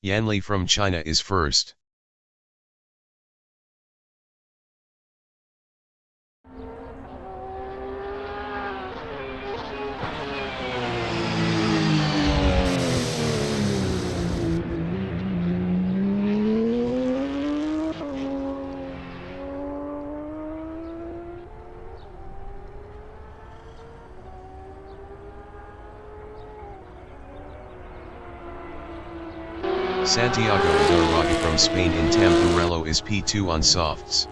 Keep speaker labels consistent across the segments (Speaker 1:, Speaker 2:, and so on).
Speaker 1: Yanli from China is first. Santiago J.Enriquez from Spain in Tamburello is P2 on softs.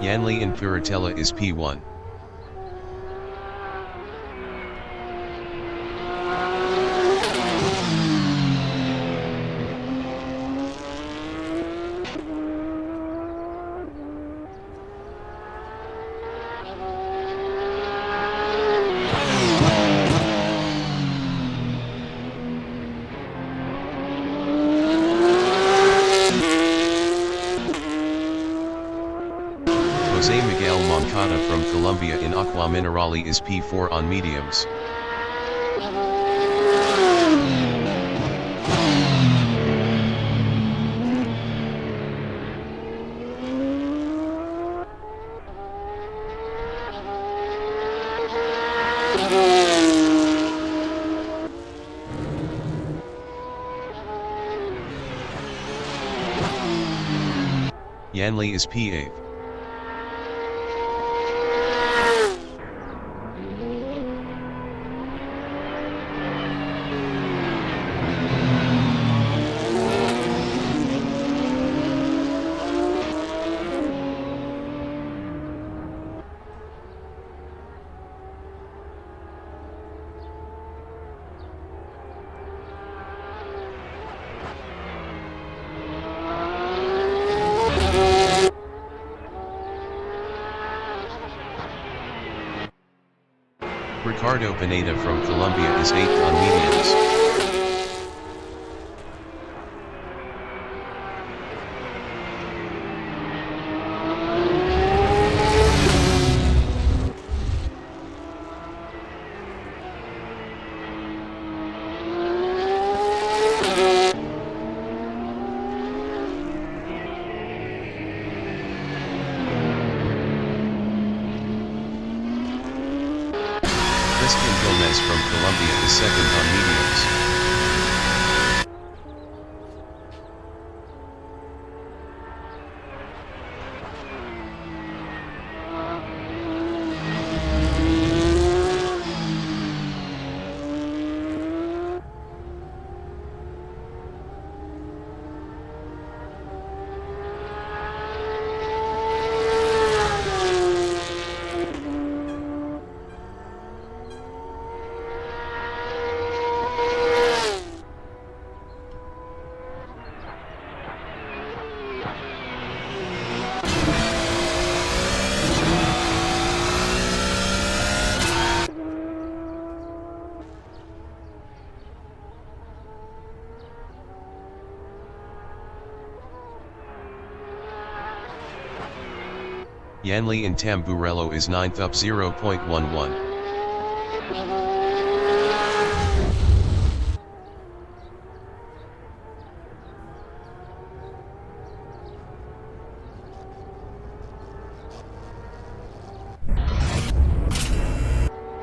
Speaker 1: Yanli in Puritella is P1. Jose Miguel Moncada from Colombia in Aqua Minerale is P4 on mediums. Yanli is P8. Ricardo Pineda from Colombia is 8th on mediums. Gomez from Colombia is 2nd on mediums. Yanli in Tamburello is 9th up 0.11.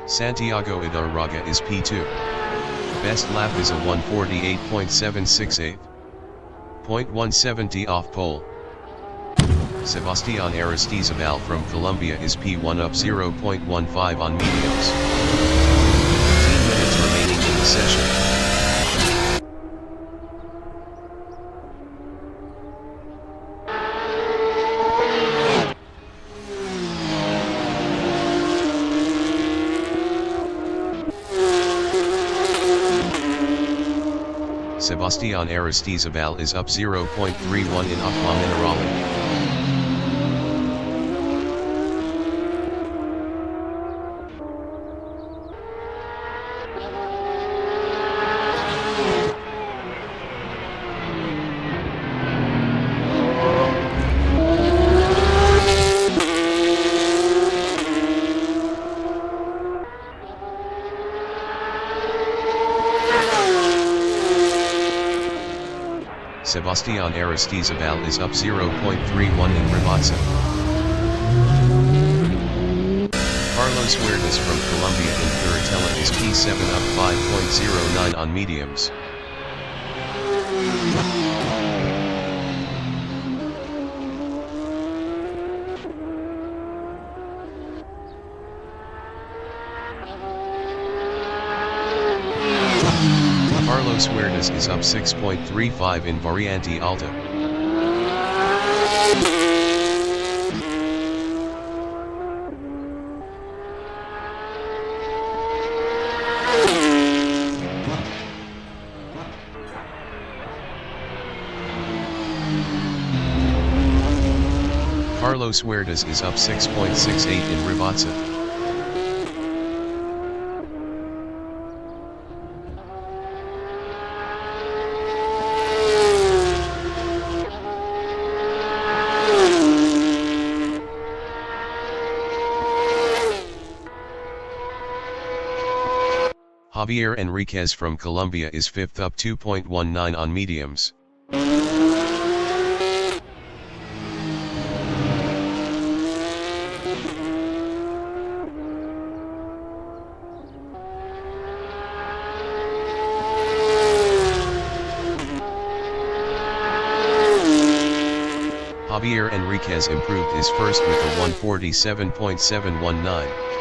Speaker 1: Santiago J.Enriquez is P2. Best lap is a 1:48.768. 0.170 off pole. Sebastián Aristizabal from Colombia is P1 up 0.15 on mediums. 15 minutes remaining in the session. Sebastián Aristizabal is up 0.31 in Aqua Minerale. Sebastian Aristizabal is up 0.31 in Rivazza. Carlos Huertas from Colombia in Curatella is P7 up 5.09 on mediums. Carlos Huertas is up 6.35 in Variante Alta. Carlos Huertas is up 6.68 in Rivazza. J.Enriquez from Colombia is 5th up 2.19 on mediums. J.Enriquez improved his first with a 147.719.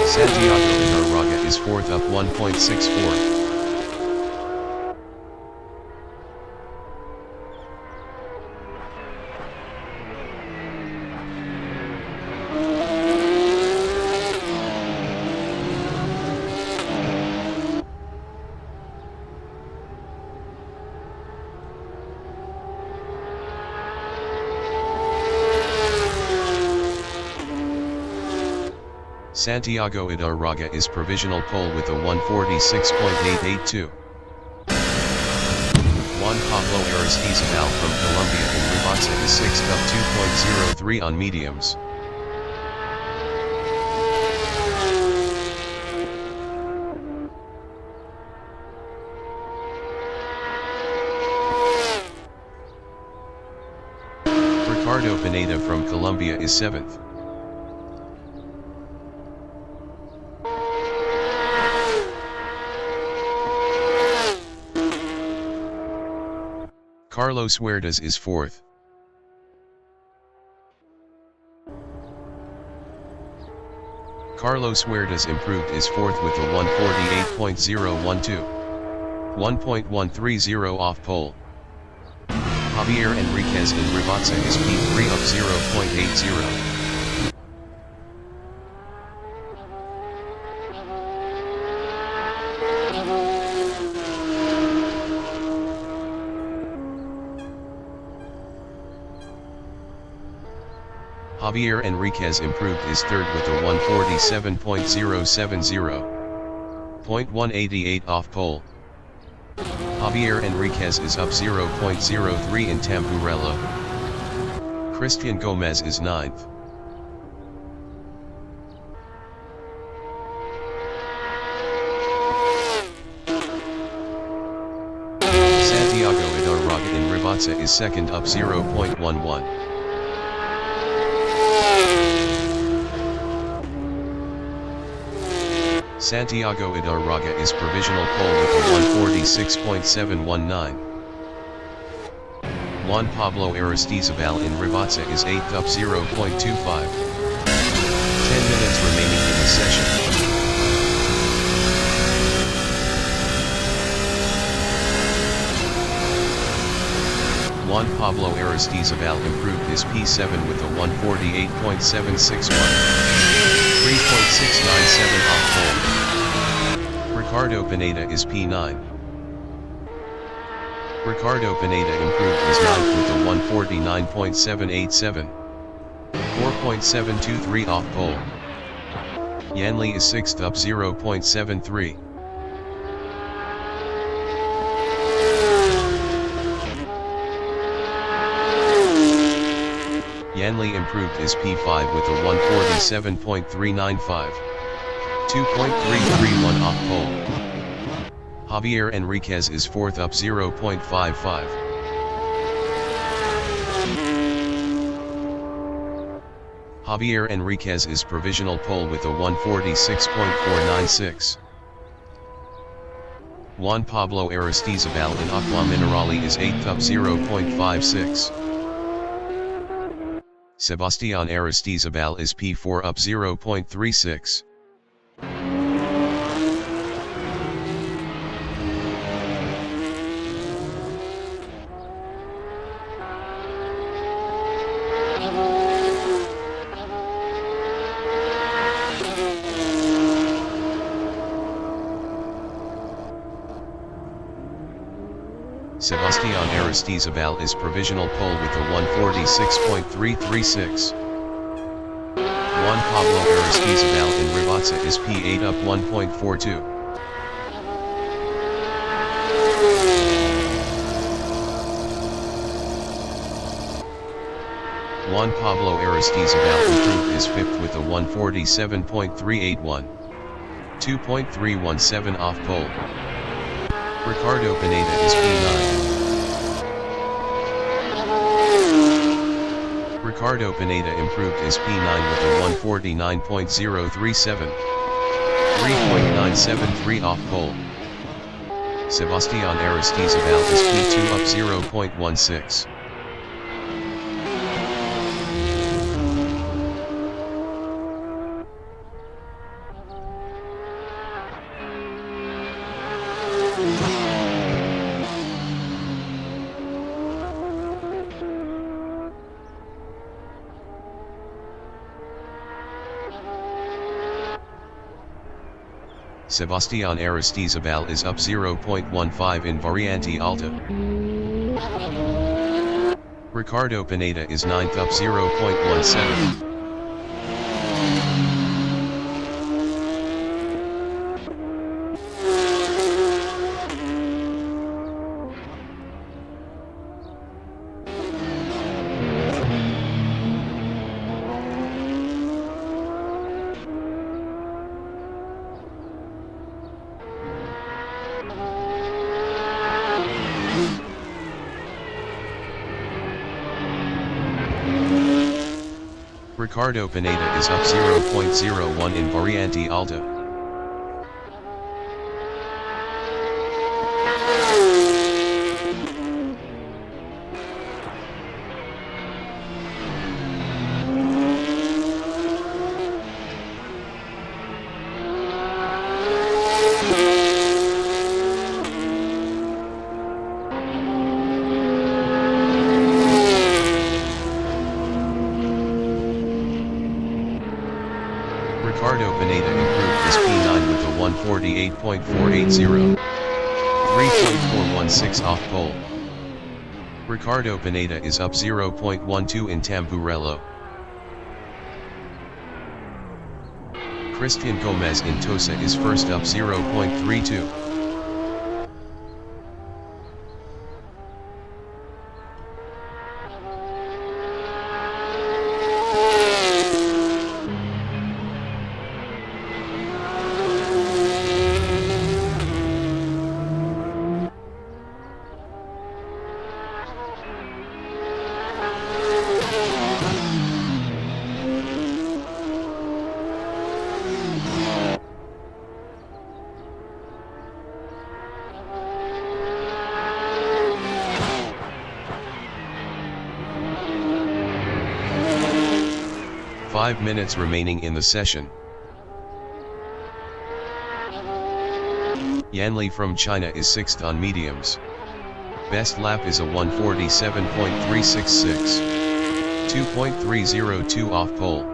Speaker 1: Santiago Ibarraga is 4th up 1.64. Santiago Ibarraga is provisional pole with a 146.882. Juan Pablo Aristizabal from Colombia in Rivazza is 6th up 2.03 on mediums. Ricardo Pineda from Colombia is 7th. Carlos Huertas is 4th. Carlos Huertas improved his 4th with a 148.012. 1.130 off pole. J.Enriquez in Rivazza is P3 up 0.80. J.Enriquez improved his 3rd with a 147.070. 0.188 off pole. J.Enriquez is up 0.03 in Tamburello. Christian Gomez is 9th. Santiago Ibarraga in Rivazza is 2nd up 0.11. Santiago Ibarraga is provisional pole with a 146.719. Juan Pablo Aristizabal in Rivazza is 8th up 0.25. 10 minutes remaining in the session. Juan Pablo Aristizabal improved his P7 with a 148.761. 3.697 off pole. Ricardo Pineda is P9. Ricardo Pineda improved his 9th with a 149.787. 4.723 off pole. Yanli is 6th up 0.73. Yanli improved his P5 with a 147.395. 2.331 off pole. J.Enriquez is 4th up 0.55. J.Enriquez is provisional pole with a 146.496. Juan Pablo Aristizabal in Aqua Minerale is 8th up 0.56. Sebastian Aristizabal is P4 up 0.36. Sebastian Aristizabal is provisional pole with a 146.336. Juan Pablo Aristizabal in Ribazza is P8 up 1.42. Juan Pablo Aristizabal improved is 5th with a 147.381. 2.317 off pole. Ricardo Pineda is P9. Ricardo Pineda improved is P9 with a 149.037. 3.973 off pole. Sebastian Aristizabal is P2 up 0.16. Sebastian Aristizabal is up 0.15 in Variante Alta. Ricardo Pineda is 9th up 0.17. Ricardo Pineda is up 0.01 in Variante Alta. Ricardo Pineda improved his P9 with a 148.480. 3.416 off pole. Ricardo Pineda is up 0.12 in Tamburello. Christian Gomez in Tosa is first up 0.32. Five minutes remaining in the session. Yanli from China is 6th on mediums. Best lap is a 147.366. 2.302 off pole.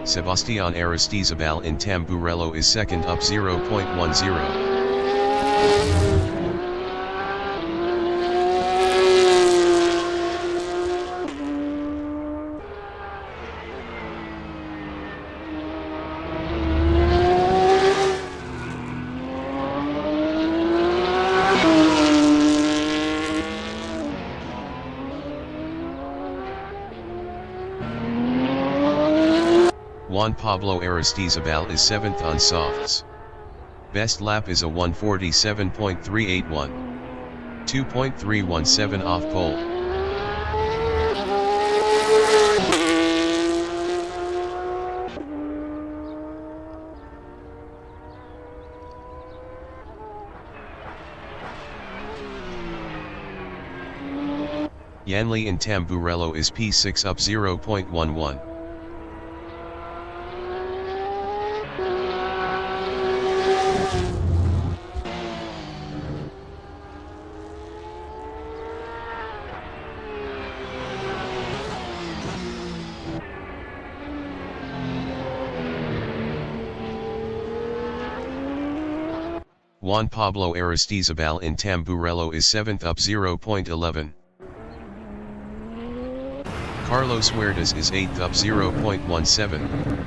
Speaker 1: Sebastian Aristizabal in Tamburello is 2nd up 0.10. Juan Pablo Aristizabal is 7th on softs. Best lap is a 147.381. 2.317 off pole. Yanli in Tamburello is P6 up 0.11. Juan Pablo Aristizabal in Tamburello is 7th up 0.11. Carlos Huertas is 8th up 0.17.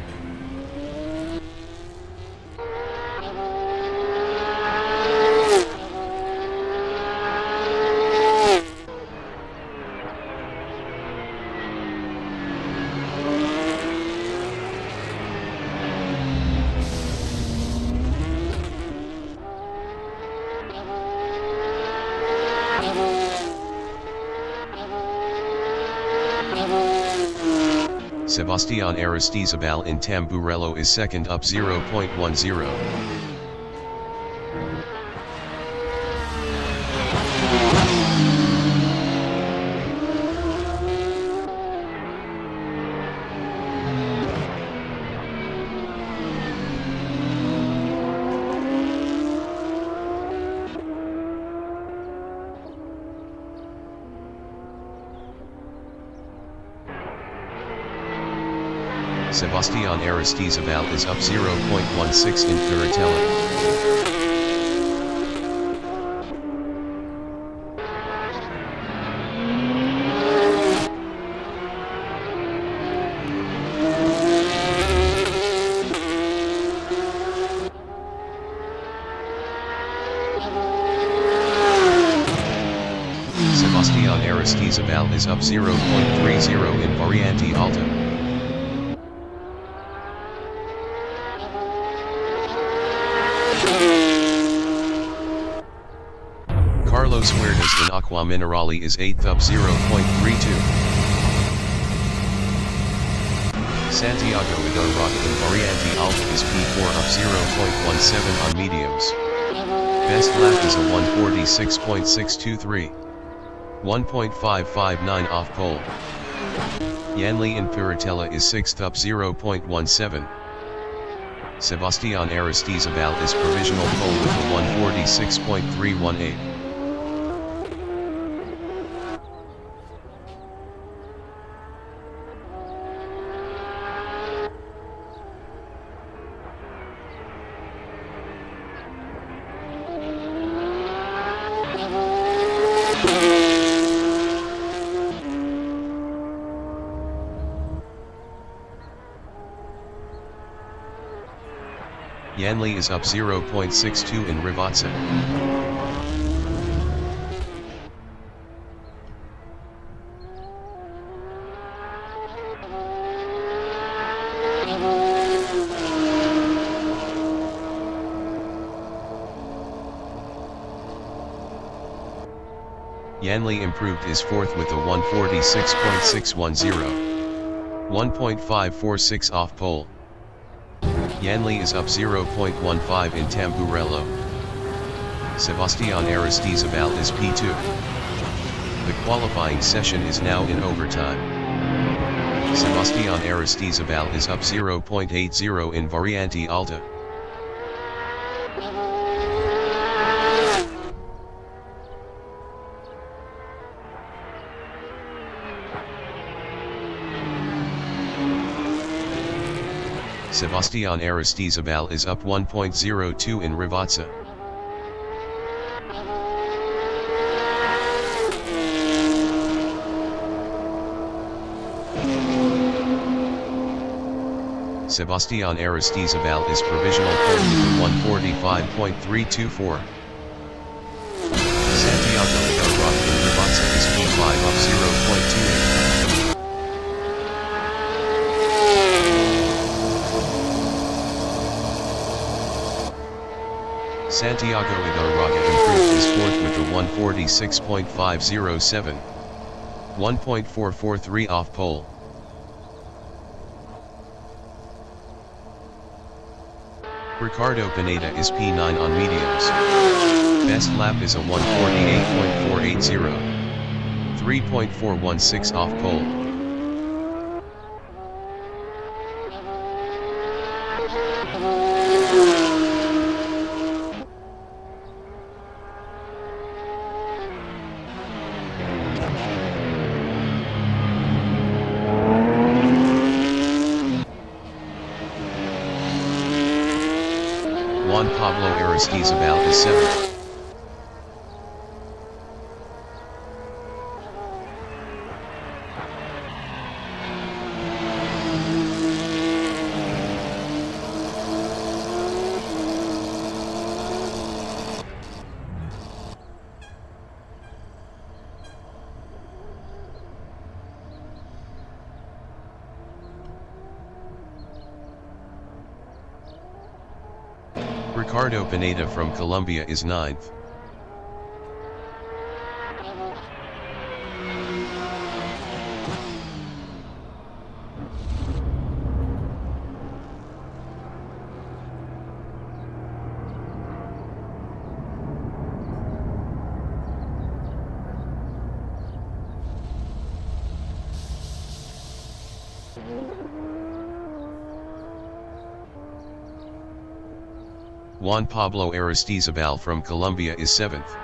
Speaker 1: Sebastian Aristizabal in Tamburello is 2nd up 0.10. Sebastian Aristizabal is up 0.16 in Piratella. Sebastian Aristizabal is up 0.30 in Variante Alta. Carlos Huertas in Aqua Minerale is 8th up 0.32. Santiago Idarroca in Variante Alta is P4 up 0.17 on mediums. Best lap is a 146.623. 1.559 off pole. Yanli in Piratella is 6th up 0.17. Sebastian Aristizabal is provisional pole with a 146.318. Yanli is up 0.62 in Rivazza. Yanli improved is 4th with a 146.610. 1.546 off pole. Yanli is up 0.15 in Tamburello. Sebastian Aristizabal is P2. The qualifying session is now in overtime. Sebastian Aristizabal is up 0.80 in Variante Alta. Sebastian Aristizabal is up 1.02 in Rivazza. Sebastian Aristizabal is provisional pole with 145.324. Santiago Idarroca in Rivazza is P5 up 0.28. Santiago Idarraga improved his fourth with a 146.507. 1.443 off pole. Ricardo Pineda is P9 on mediums. Best lap is a 148.480. 3.416 off pole. Juan Pablo Aristizabal is 7th. Ricardo Pineda from Colombia is 9th. Juan Pablo Aristizabal from Colombia is 7th.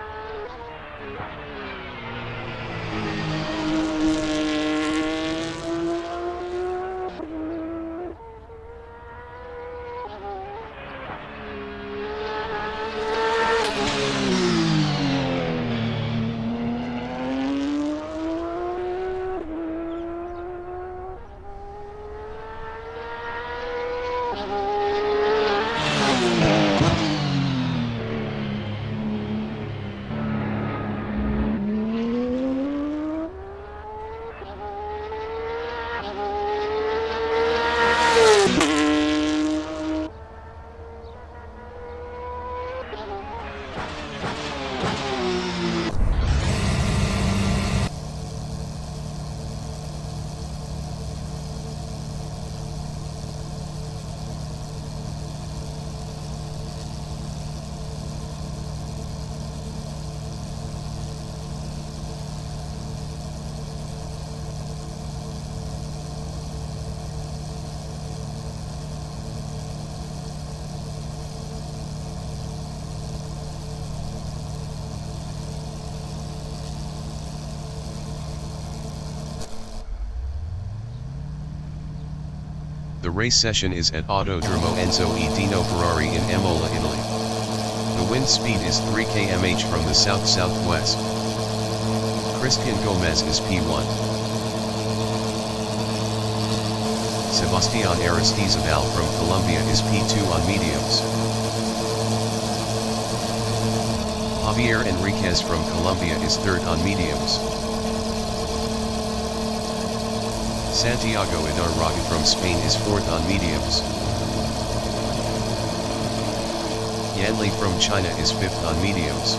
Speaker 1: The race session is at Autodromo Enzo e Dino Ferrari in Imola, Italy. The wind speed is 3 km/h from the south-southwest. Christian Gomez is P1. Sebastian Aristizabal from Colombia is P2 on mediums. J.Enriquez from Colombia is 3rd on mediums. Santiago Idarraga from Spain is 4th on mediums. Yan Li from China is 5th on mediums.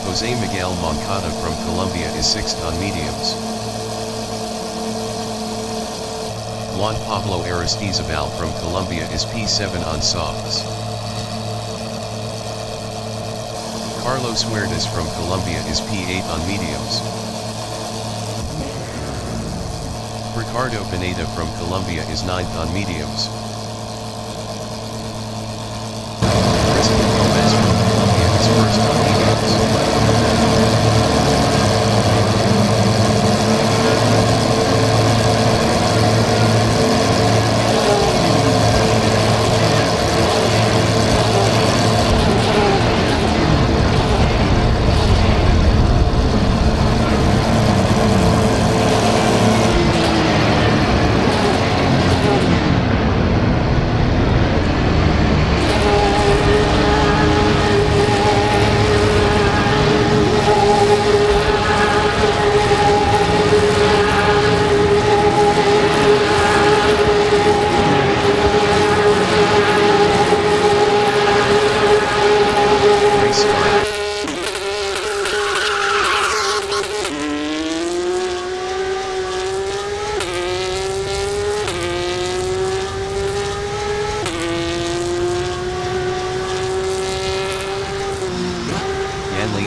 Speaker 1: Jose Miguel Moncada from Colombia is 6th on mediums. Juan Pablo Aristizabal from Colombia is P7 on softs. Carlos Huertas from Colombia is P8 on mediums. Ricardo Pineda from Colombia is 9th on mediums. Christian Gomez from Colombia is 1st on mediums.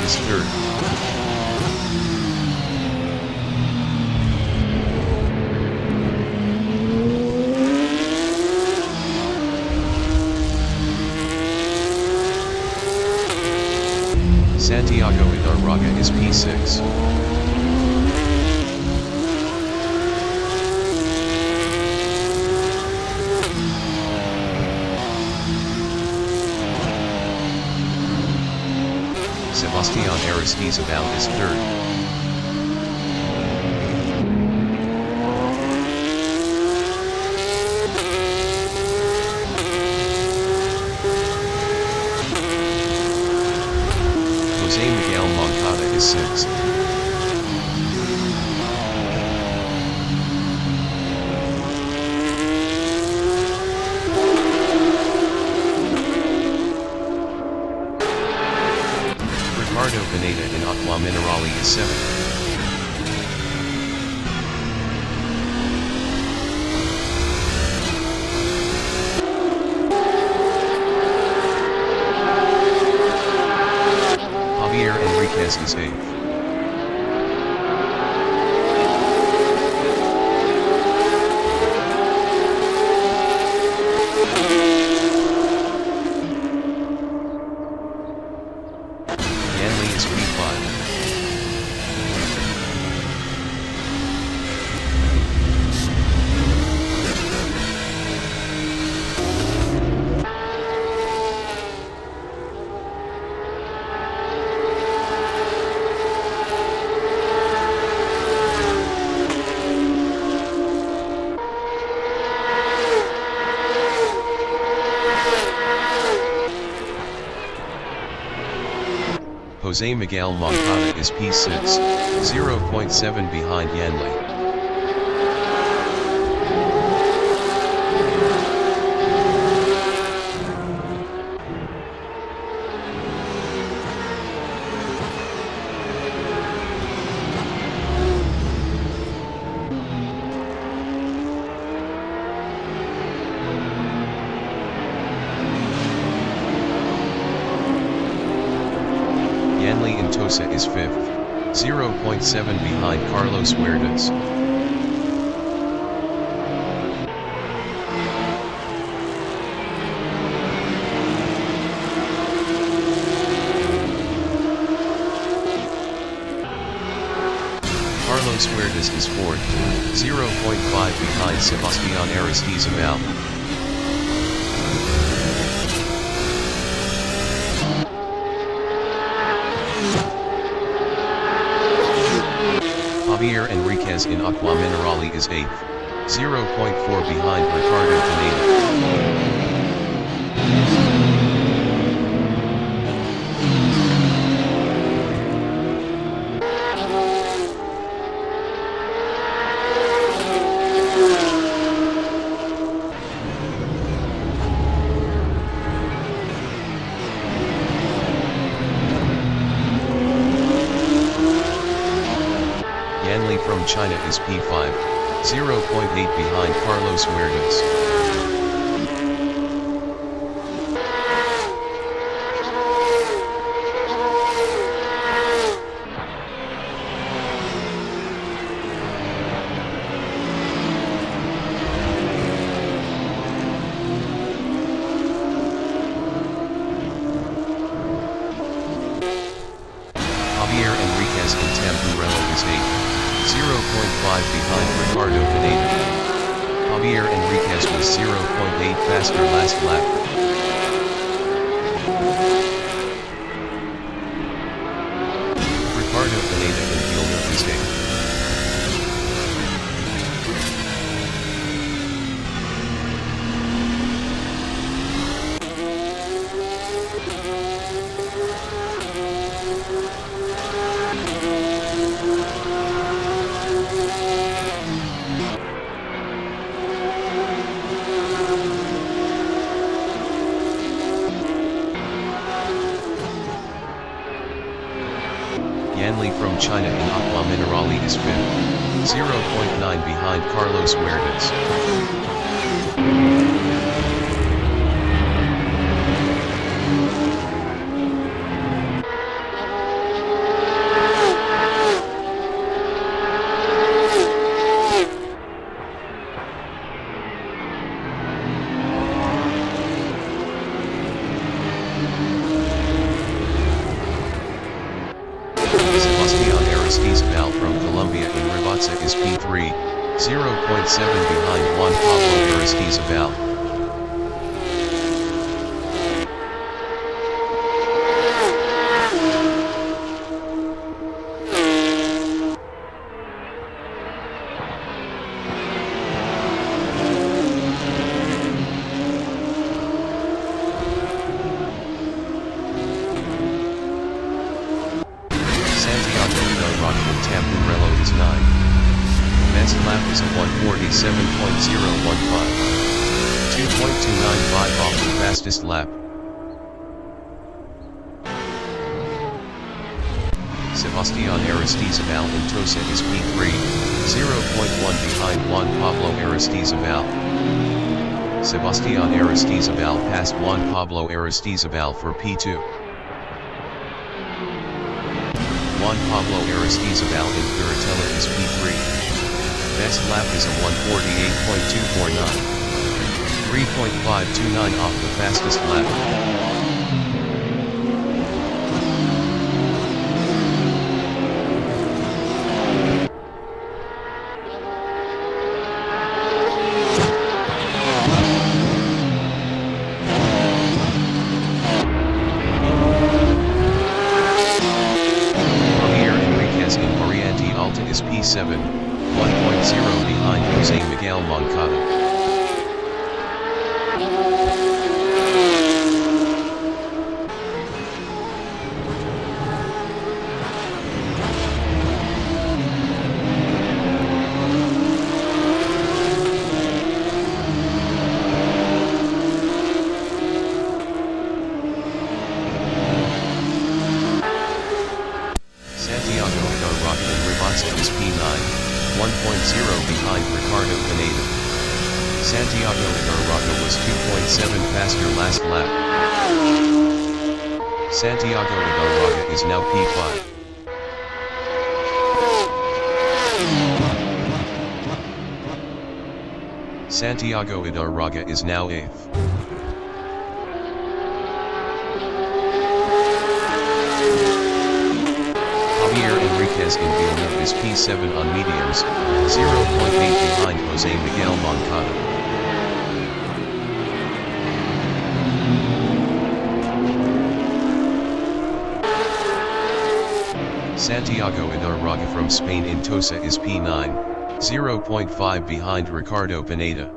Speaker 1: is third. Santiago Idarraga is P6. Sebastian Aristizabal is third. Jose Miguel Moncada is sixth. Ricardo Pineda in Aqua Minerale is seventh. J.Enriquez is eighth. Yanley is P5. Jose Miguel Moncada is P6, 0.7 behind Yanley. Yanley Intosa is 5th, 0.7 behind Carlos Huertas. Carlos Huertas is 4th, 0.5 behind Sebastian Aristizabal. J.Enriquez in Aqua Minerale is 8th, 0.4 behind Ricardo Pineda. Yanley from China is P5, 0.8 behind Carlos Huertas. J.Enriquez in Tamburello is 8th, 0.5 behind Ricardo Pineda. J.Enriquez was 0.8 faster last lap. Ricardo Pineda in Villeneuve is 8th. Yanley from China in Aqua Minerale is 5th, 0.9 behind Carlos Huertas. Aristizabal from Colombia in Rivazza is P3, 0.7 behind Juan Pablo Aristizabal. Tamburello is 9. Best lap is a 147.015. 2.295 off the fastest lap. Sebastian Aristizabal in Tosa is P3, 0.1 behind Juan Pablo Aristizabal. Sebastian Aristizabal passed Juan Pablo Aristizabal for P2. Juan Pablo Aristizabal in Curatella is P3. Best lap is a 148.249. 3.529 off the fastest lap. Is P7, 1.0 behind Jose Miguel Moncada. Is P9, 1.0 behind Ricardo Pineda. Santiago Igarraga was 2.7 faster last lap. Santiago Igarraga is now P5. Santiago Igarraga is now 8th. J.Enriquez in Villeneuve is P7 on mediums, 0.8 behind Jose Miguel Moncada. Santiago Igarraga from Spain in Tosa is P9, 0.5 behind Ricardo Pineda.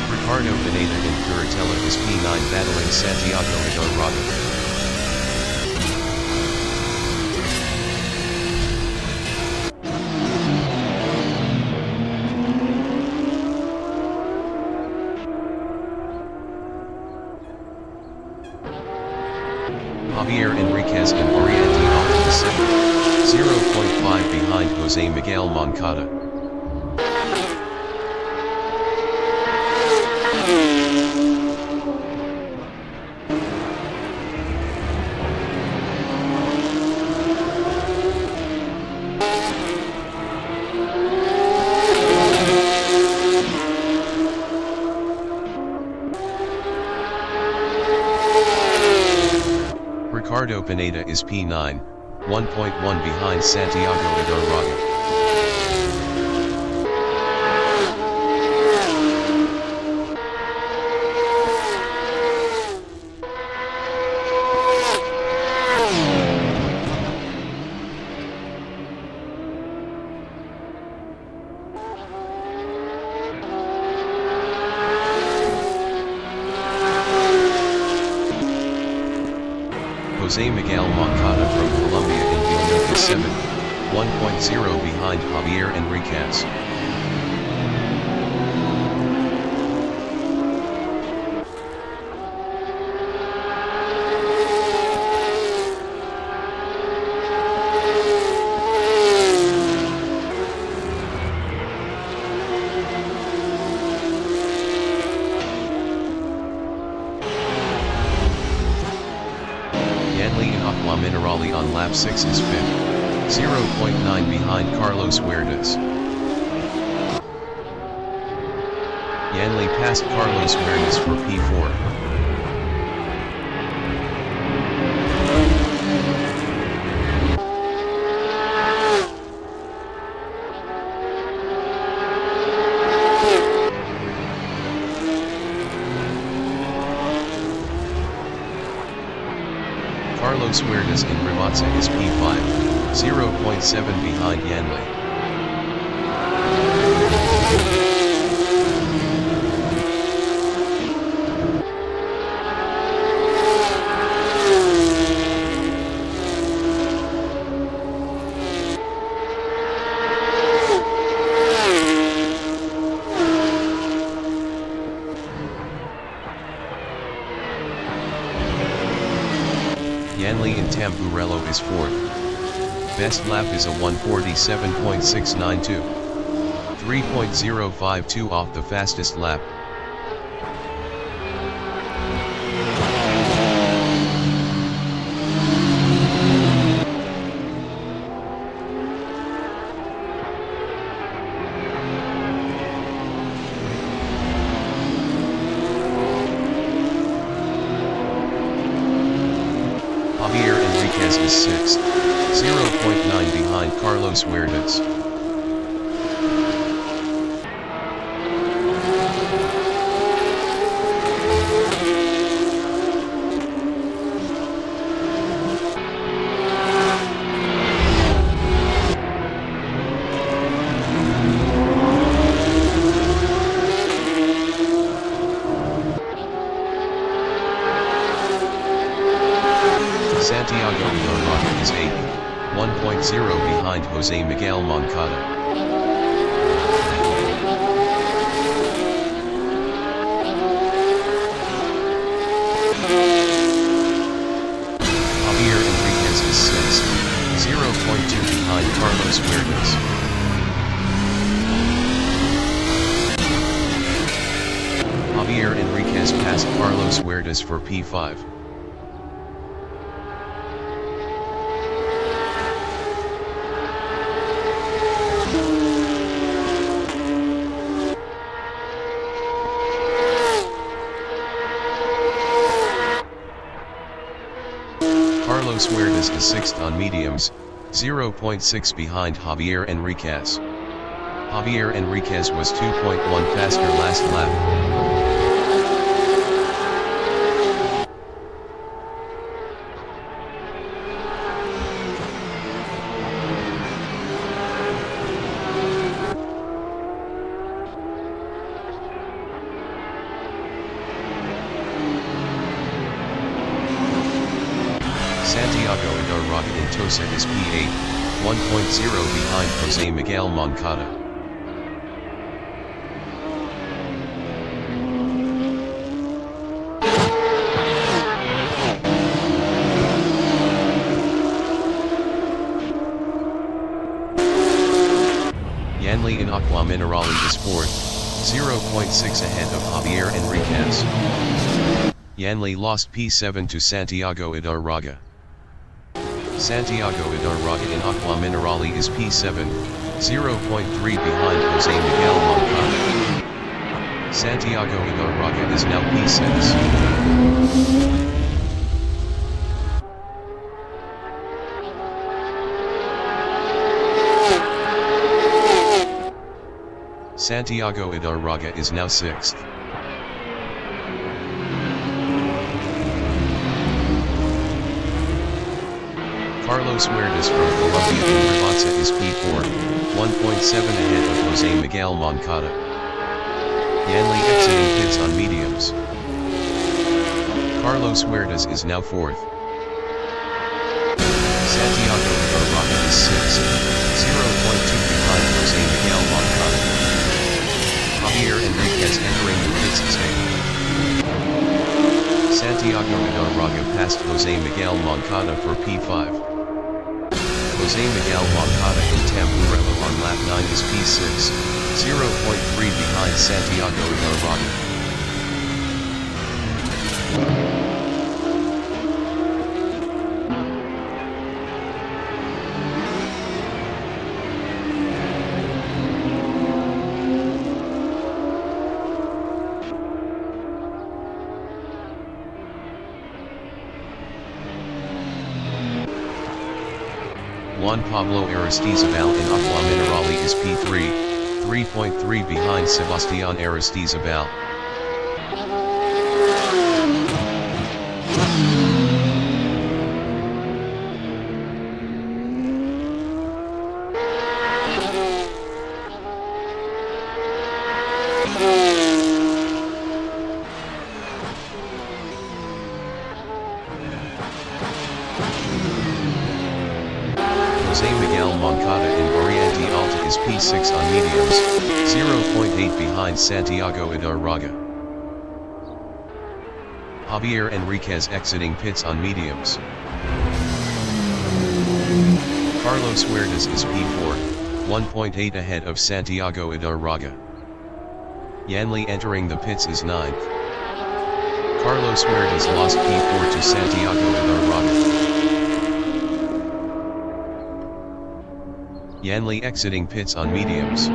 Speaker 1: Ricardo Pineda in Curatella is P9 battling Santiago Igarraga. J.Enriquez in Oriente Alta is 7th, 0.5 behind Jose Miguel Moncada. Ricardo Pineda is P9, 1.1 behind Santiago Igarraga. Jose Miguel Moncada from Colombia in Villeneuve is 7, 1.0 behind J.Enriquez. Minerali on lap 6 is 5th, 0.9 behind Carlos Huertas. Yanli passed Carlos Huertas for P4. Carlos Huertas in Rivazza is P5, 0.7 behind Yanli. Yanli in Tamburello is 4th. Best lap is a 1:47.692. 3.052 off the fastest lap. J.Enriquez is 6th, 0.9 behind Carlos Huertas. Santiago Ibarra is 8th, 1.0 behind Jose Miguel Moncada. J.Enriquez is 6th, 0.2 behind Carlos Huertas. J.Enriquez passed Carlos Huertas for P5. Carlos Huertas is 6th on mediums, 0.6 behind J.Enriquez. J.Enriquez was 2.1 faster last lap. Santiago Ibarra in Tosa is P8, 1.0 behind Jose Miguel Moncada. Yanli in Aqua Minerali is 4th, 0.6 ahead of J.Enriquez. Yanli lost P7 to Santiago Ibarra. Santiago Ibarra in Aqua Minerali is P7, 0.3 behind Jose Miguel Moncada. Santiago Ibarra is now P6. Santiago Ibarra is now 6th. Carlos Huertas from Colombia in Rivazza is P4, 1.7 ahead of Jose Miguel Moncada. Yanli exiting pits on mediums. Carlos Huertas is now 4th. Santiago Ibarra is 6th, 0.2 behind Jose Miguel Moncada. J.Enriquez entering the pits is 8th. Santiago Ibarra passed Jose Miguel Moncada for P5. Jose Miguel Moncada in Tamburello on lap 9 is P6, 0.3 behind Santiago Ibarra. Juan Pablo Aristizabal in Aqua Minerale is P3, 3.3 behind Sebastian Aristizabal. Jose Miguel Moncada in Variante Alta is P6 on mediums, 0.8 behind Santiago Idarraga. J.Enriquez exiting pits on mediums. Carlos Huertas is P4, 1.8 ahead of Santiago Idarraga. Yanli entering the pits is 9th. Carlos Huertas lost P4 to Santiago Idarraga. Yanli exiting pits on mediums.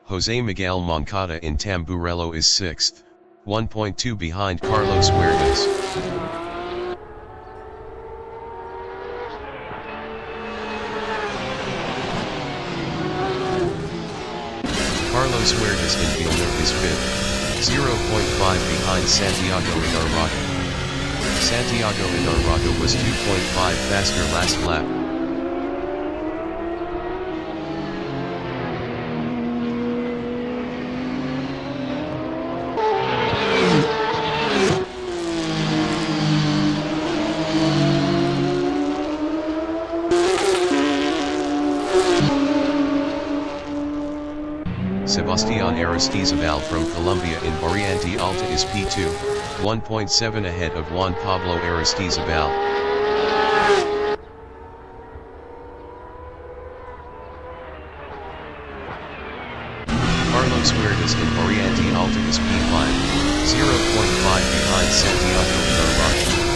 Speaker 1: Jose Miguel Moncada in Tamburello is 6th, 1.2 behind Carlos Huertas. Carlos Huertas in Villeneuve is 5th, 0.5 behind Santiago Idarraga. Santiago Idarraga was 2.5 faster last lap. Sebastian Aristizabal from Colombia in Variante Alta is P2, 1.7 ahead of Juan Pablo Aristizabal. Carlos Huertas in Variante Alta is P5, 0.5 behind Santiago Idarraga.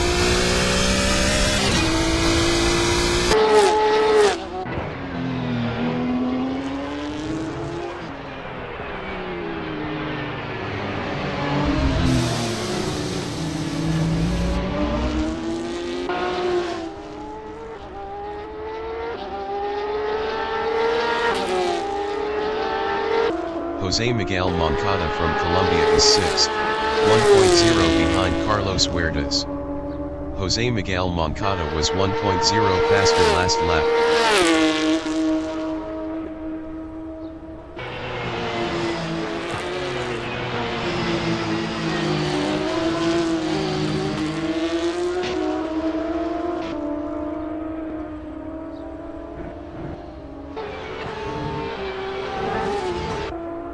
Speaker 1: Jose Miguel Moncada from Colombia is 6th, 1.0 behind Carlos Huertas. Jose Miguel Moncada was 1.0 faster last lap.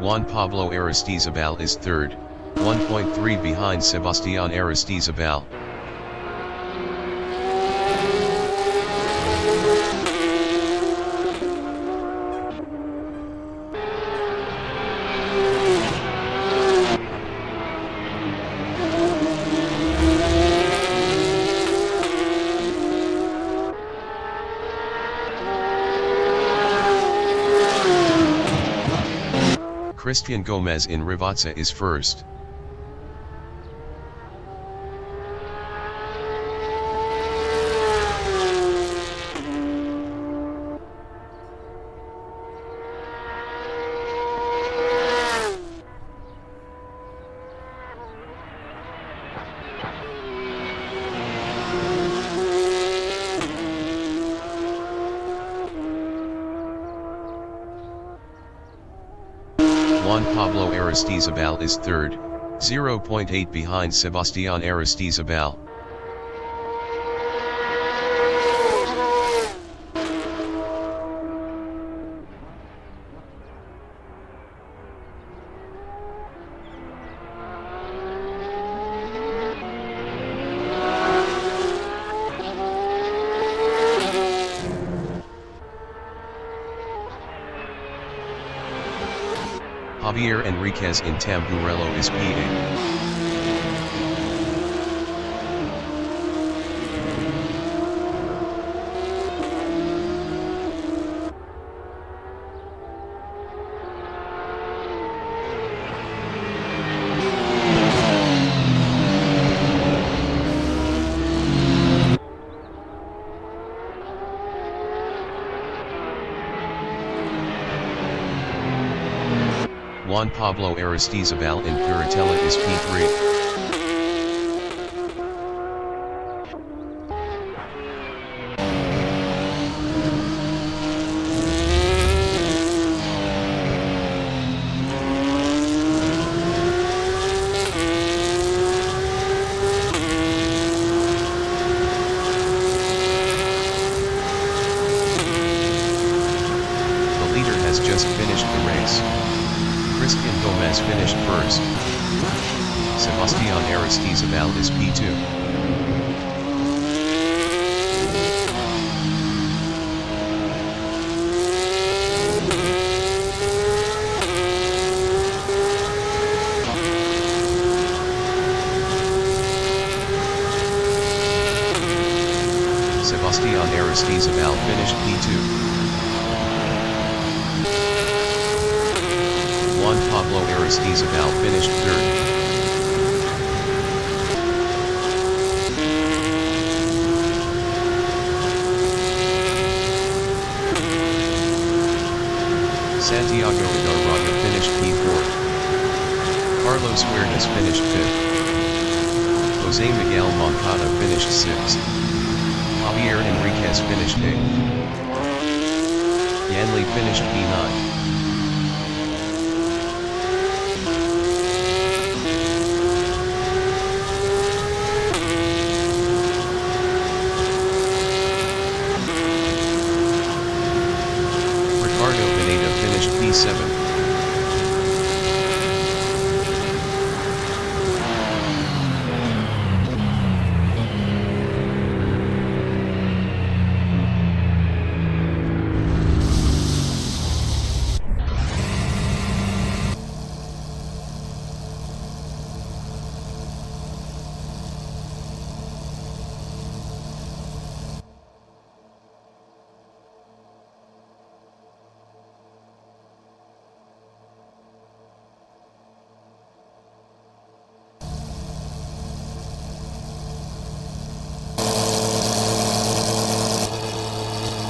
Speaker 1: Juan Pablo Aristizabal is 3rd, 1.3 behind Sebastian Aristizabal. Christian Gomez in Rivazza is 1st. Juan Pablo Aristizabal is 3rd, 0.8 behind Sebastian Aristizabal. J.Enriquez in Tamburello is P8. Juan Pablo Aristizabal in Curatella is P3. Has just finished the race. Christian Gomez finished first. Sebastian Aristizabal is P2. Sebastian Aristizabal finished P2. Juan Pablo Aristizabal finished third. Santiago Idarraga finished P4. Carlos Huertas finished 5th. Jose Miguel Moncada finished 6th. J.Enriquez finished 8th. Yanli finished P9. P7.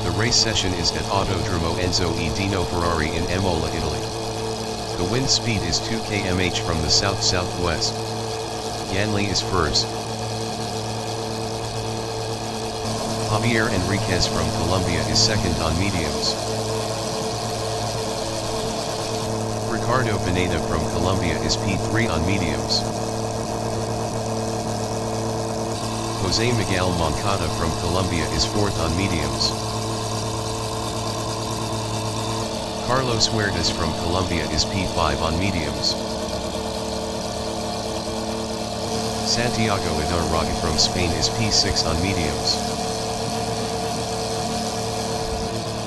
Speaker 1: The race session is at Autodromo Enzo e Dino Ferrari in Imola, Italy. The wind speed is 2 km/h from the south-southwest. Yanli is first. J.Enriquez from Colombia is second on mediums. Ricardo Pineda from Colombia is P3 on mediums. Jose Miguel Moncada from Colombia is fourth on mediums. Carlos Huertas from Colombia is P5 on mediums. Santiago Idarraga from Spain is P6 on mediums.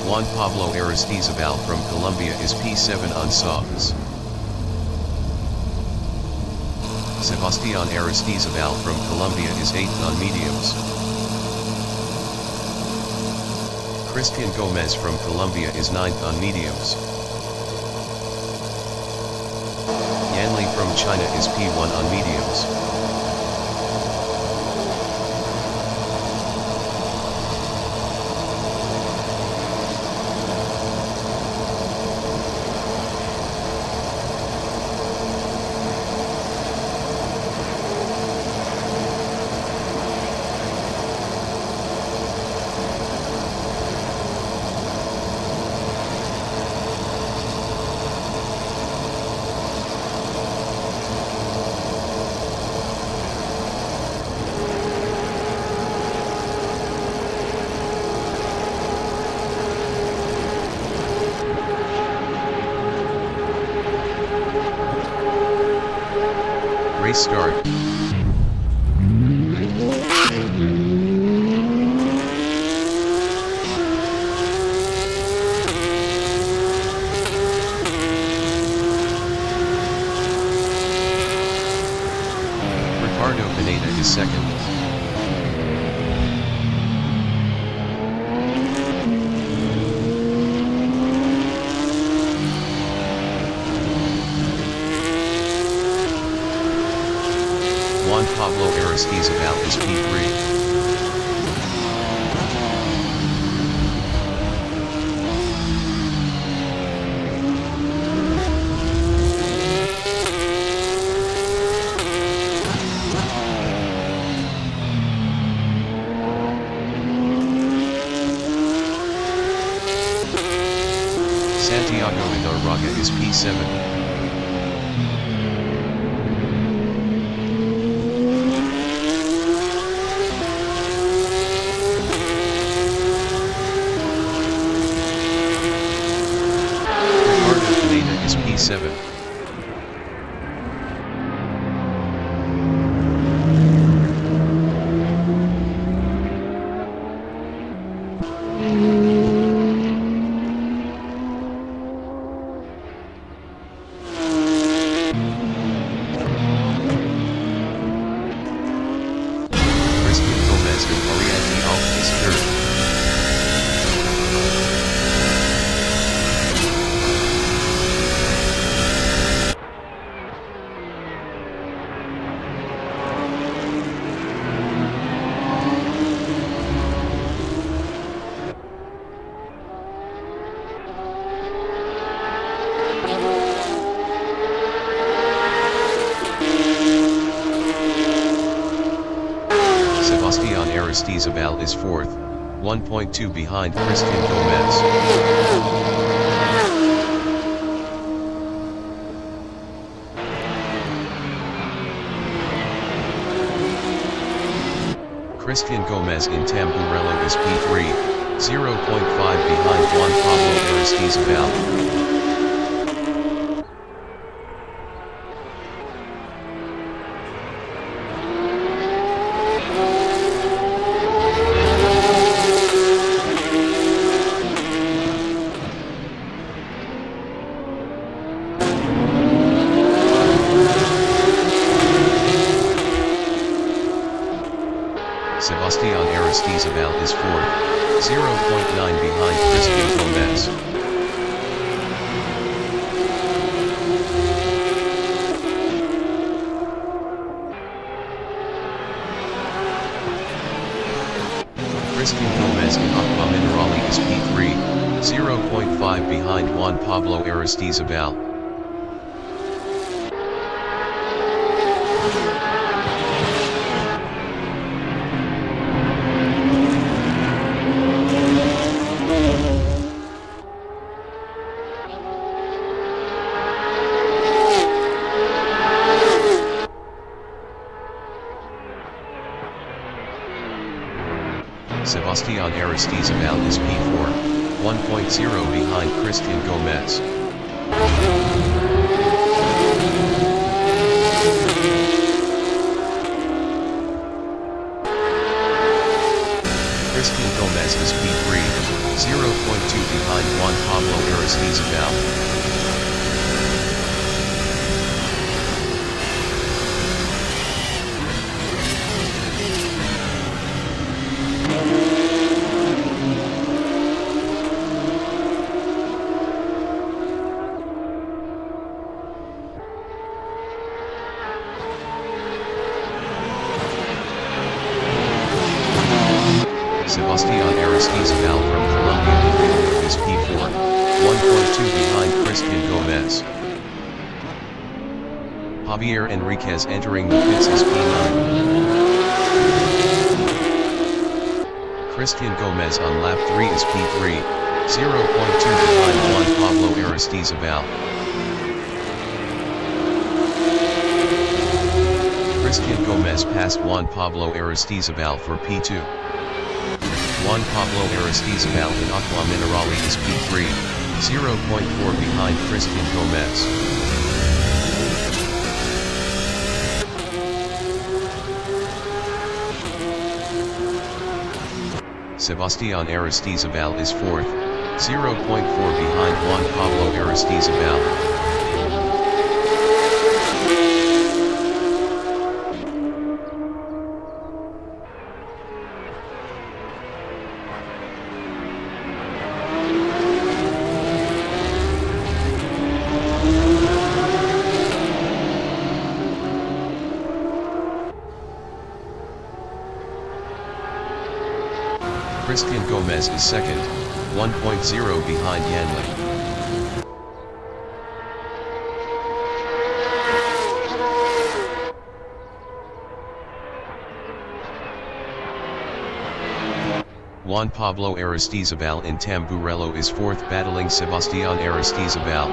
Speaker 1: Juan Pablo Aristizabal from Colombia is P7 on softs. Sebastian Aristizabal from Colombia is 8th on mediums. Christian Gomez from Colombia is 9th on mediums. Yanli from China is P1 on mediums. Race start. Ricardo Pineda is second. Juan Pablo Aristizabal is P3. Santiago Idarraga is P7. Is P7. Aristizabal is 4th, 1.2 behind Christian Gomez. Christian Gomez in Tamburello is P3, 0.5 behind Juan Pablo Aristizabal. Aristizabal is 4th, 0.9 behind Christian Gomez. Christian Gomez in Aqua Minerale is P3, 0.5 behind Juan Pablo Aristizabal. Sebastian Aristizabal is P4, 1.0 behind Christian Gomez. Christian Gomez is P3, 0.2 behind Juan Pablo Aristizabal. Sebastian Aristizabal from Colombia is P4, 1.2 behind Christian Gomez. J.Enriquez entering the pits is P9. Christian Gomez on lap 3 is P3, 0.2 behind Juan Pablo Aristizabal. Christian Gomez passed Juan Pablo Aristizabal for P2. Juan Pablo Aristizabal in Aqua Minerale is P3, 0.4 behind Christian Gomez. Sebastian Aristizabal is 4th, 0.4 behind Juan Pablo Aristizabal. Christian Gomez is 2nd, 1.0 behind Yanli. Juan Pablo Aristizabal in Tamburello is fourth, battling Sebastian Aristizabal.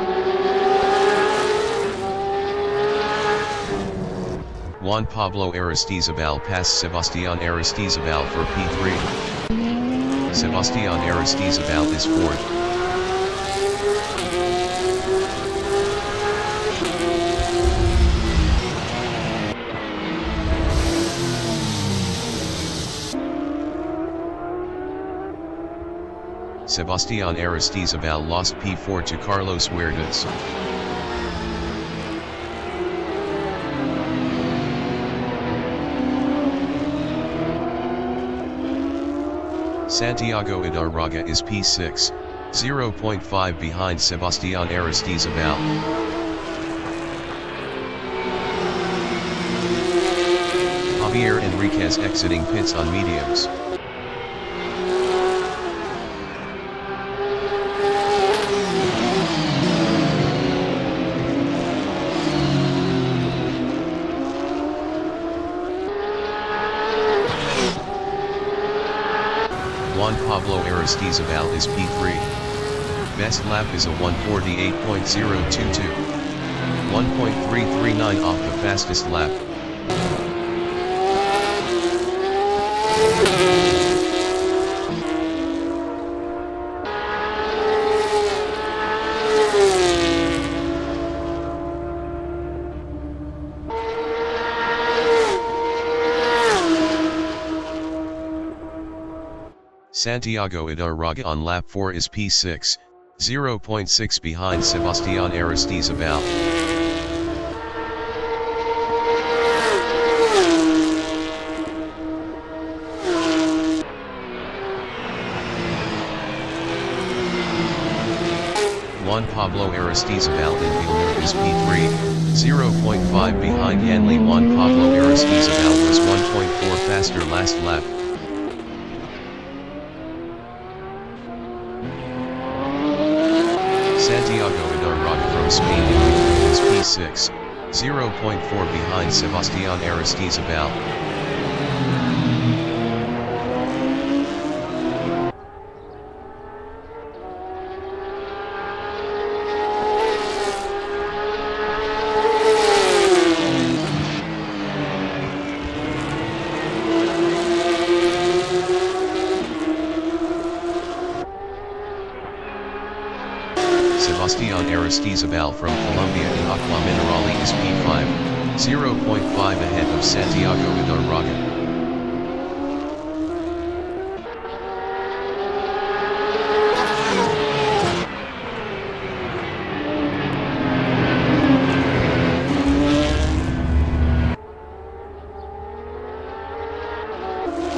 Speaker 1: Juan Pablo Aristizabal passed Sebastian Aristizabal for P3. Sebastian Aristizabal is fourth. Sebastian Aristizabal lost P4 to Carlos Huertas. Santiago Idarraga is P6, 0.5 behind Sebastian Aristizabal. J.Enriquez exiting pits on mediums. Juan Pablo Aristizabal is P3. Best lap is a 1:48.022. 1.339 off the fastest lap. Santiago Idarraga on lap 4 is P6, 0.6 behind Sebastian Aristizabal. Juan Pablo Aristizabal in Villeneuve is P3, 0.5 behind Hanley. Juan Pablo Aristizabal was 1.4 faster last lap. Santiago Idarraga from Spain is P6, 0.4 behind Sebastian Aristizabal. Sebastian Aristizabal from Colombia in Aqua Minerale is P5, 0.5 ahead of Santiago Idarraga.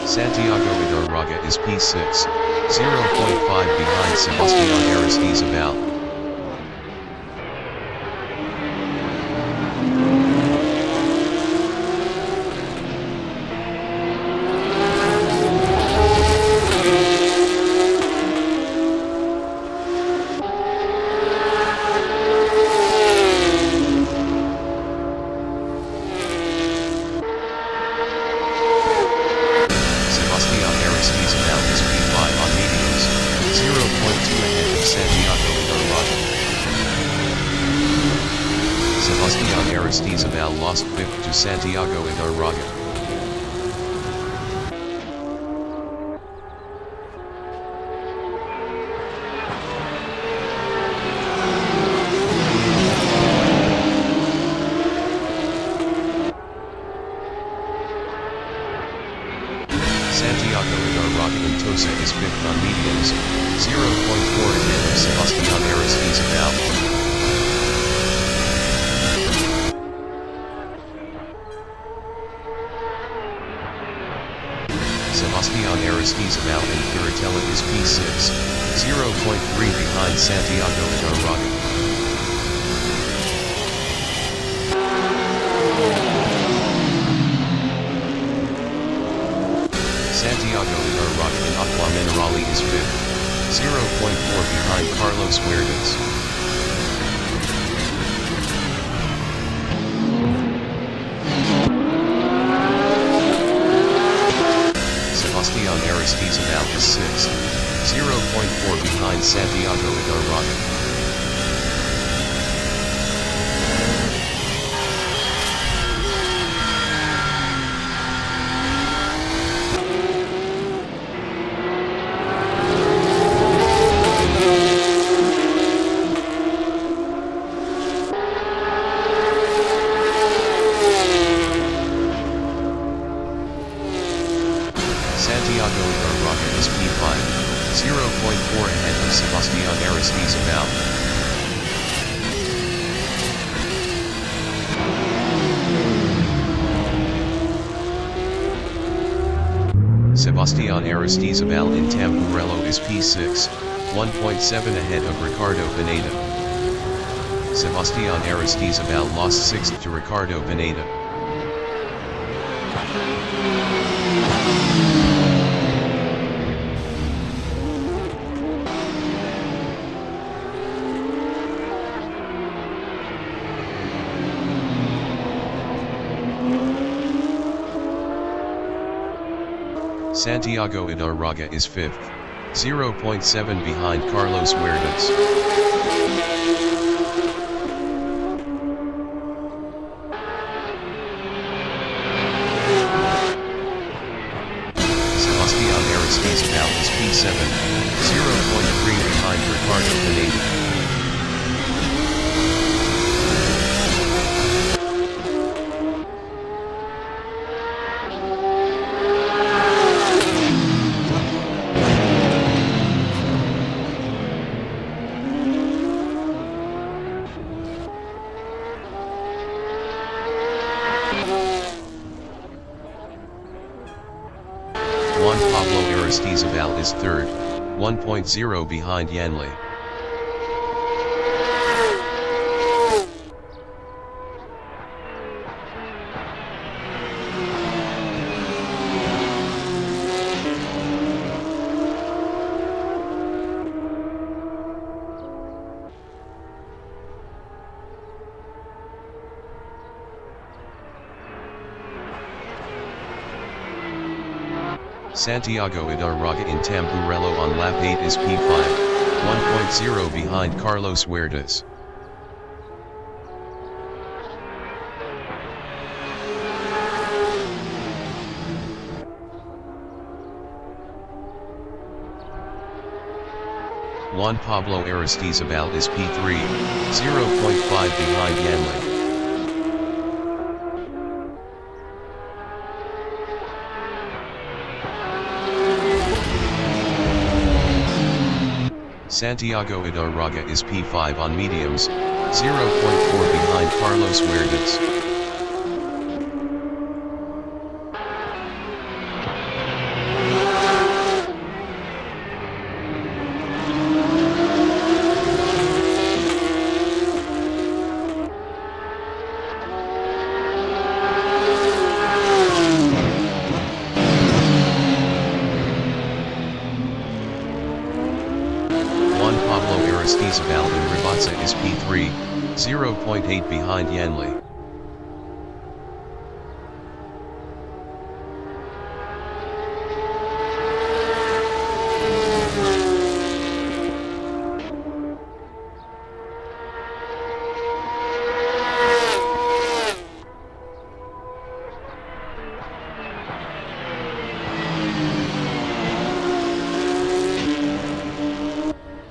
Speaker 1: Santiago Idarraga is P6, 0.5 behind Sebastian Aristizabal. Sebastian Aristizabal lost 5th to Santiago Idarraga. Santiago Idarraga in Tosa is 5th on mediums, 0.4 ahead of Sebastian Aristizabal. Sebastian Aristizabal in Curatella is P6, 0.3 behind Santiago Idarraga. Santiago Idarraga in Aqua Minerale is 5th, 0.4 behind Carlos Huertas. Sebastian Aristizabal is 6th, 0.4 behind Santiago Idarraga. Santiago Idarraga is P5, 0.4 ahead of Sebastian Aristizabal. Sebastian Aristizabal in Tamburello is P6, 1.7 ahead of Ricardo Pineda. Sebastian Aristizabal lost 6th to Ricardo Pineda. Santiago Idarraga is 5th, 0.7 behind Carlos Huertas. Sebastian Aristizabal is P7, 0.3 behind Ricardo Pineda. Juan Pablo Aristizabal is 3rd, 1.0 behind Yanli. Santiago Idarraga in Tamburello on lap 8 is P5, 1.0 behind Carlos Huertas. Juan Pablo Aristizabal is P3, 0.5 behind Yanli. Santiago Idarraga is P5 on mediums, 0.4 behind Carlos Huertas. Aristizabal in Ribazza is P3, 0.8 behind Yanli.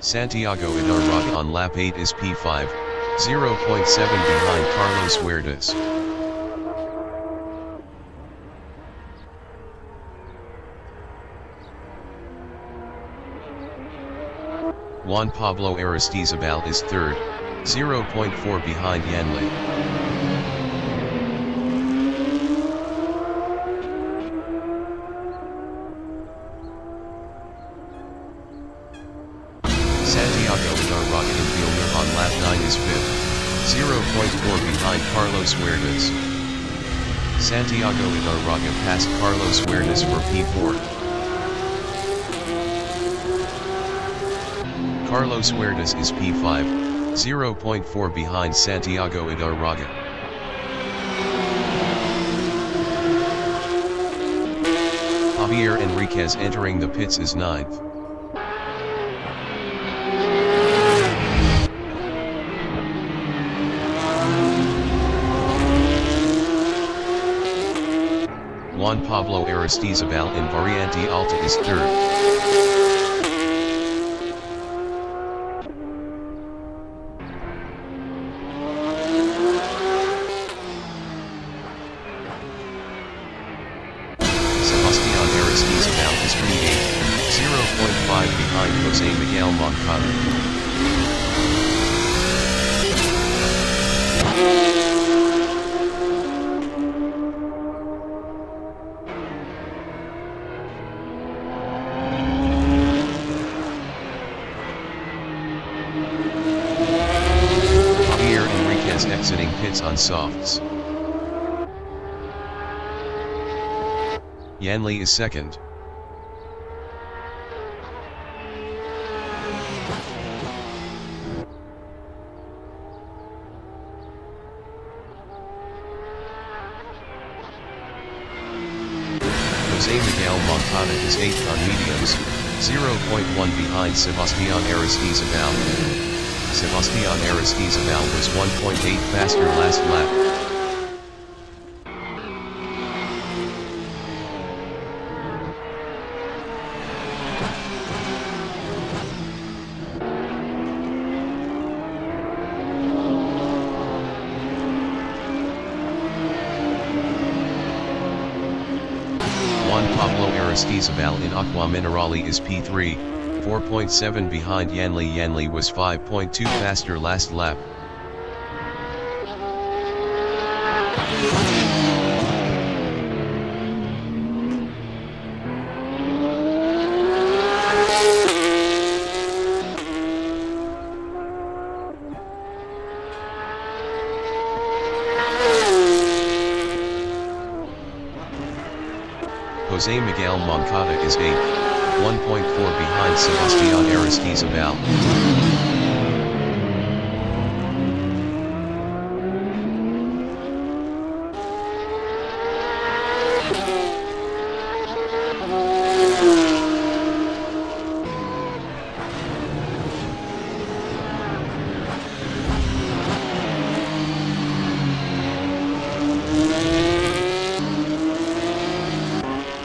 Speaker 1: Santiago Idarraga on lap 8 is P5, 0.7 behind Carlos Huertas. Juan Pablo Aristizabal is 3rd, 0.4 behind Yanli. Santiago Idarraga in Vilna on lap 9 is 5th, 0.4 behind Carlos Huertas. Santiago Idarraga passed Carlos Huertas for P4. Carlos Huertas is P5, 0.4 behind Santiago Idarraga. J.Enriquez entering the pits is 9th. Juan Pablo Aristizabal in Variante Alta is 3rd. Aristizabal is P8, 0.5 behind Jose Miguel Moncada. J.Enriquez exiting pits on softs. Yanli is 2nd. Jose Miguel Moncada is 8th on mediums, 0.1 behind Sebastian Aristizabal. Sebastian Aristizabal was 1.8 faster last lap. Juan Pablo Aristizabal in Aqua Minerale is P3, 4.7 behind Yanli. Yanli was 5.2 faster last lap. Jose Miguel Moncada is 8th, 1.4 behind Sebastian Aristizabal.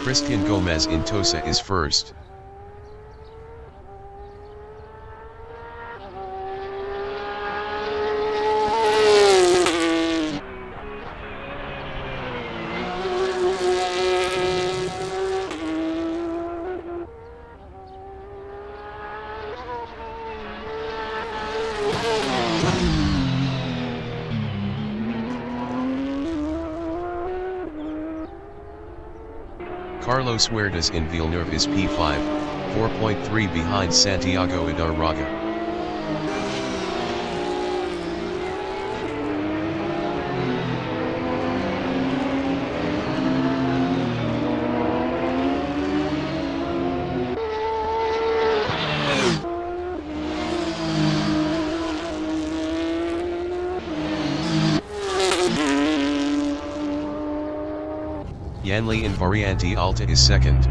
Speaker 1: Christian Gomez in Tosa is 1st. Carlos Huertas in Villeneuve is P5, 4.3 behind Santiago Idarraga. Yanli in Variante Alta is 2nd.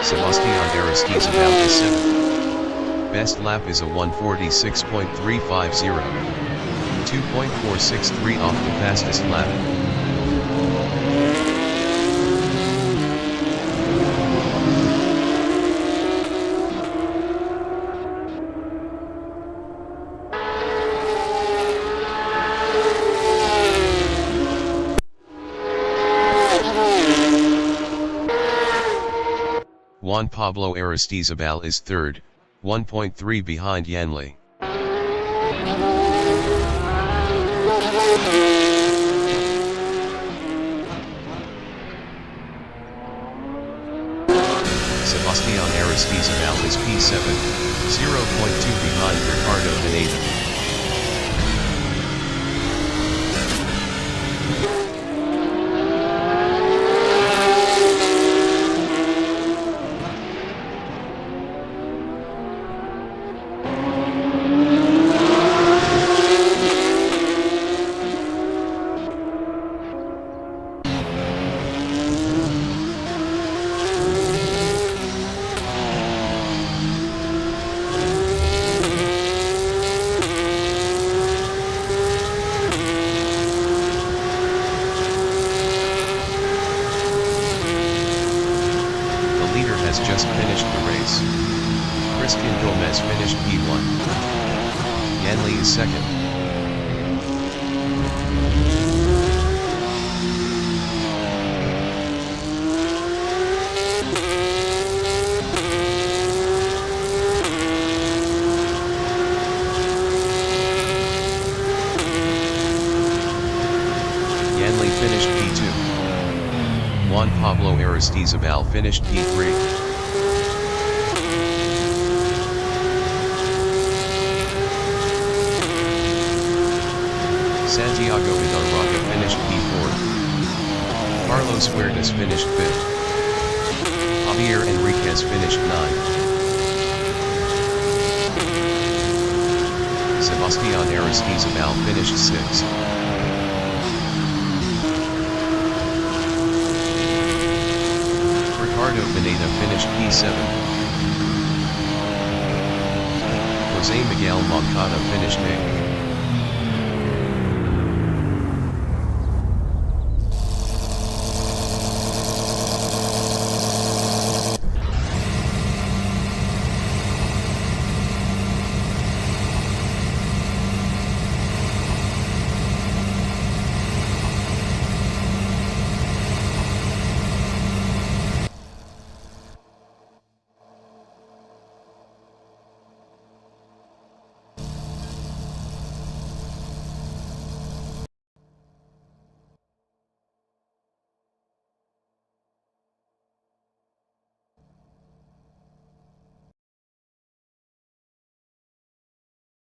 Speaker 1: Sebastian Aristizabal is 7th. Best lap is a 1:46.350. 2.463 off the fastest lap. Juan Pablo Aristizabal is 3rd, 1.3 behind Yanli. Sebastian Aristizabal is P7, 0.2 behind Ricardo Pineda. Just finished the race. Christian Gomez finished P1. Yanli is second. Yanli finished P2. Juan Pablo Aristizabal finished P3. Santiago Idarraga finished P4. Carlos Huertas finished 5th. J.Enriquez finished 9th. Sebastian Aristizabal finished 6th. Ricardo Pineda finished P7. Jose Miguel Moncada finished 8th.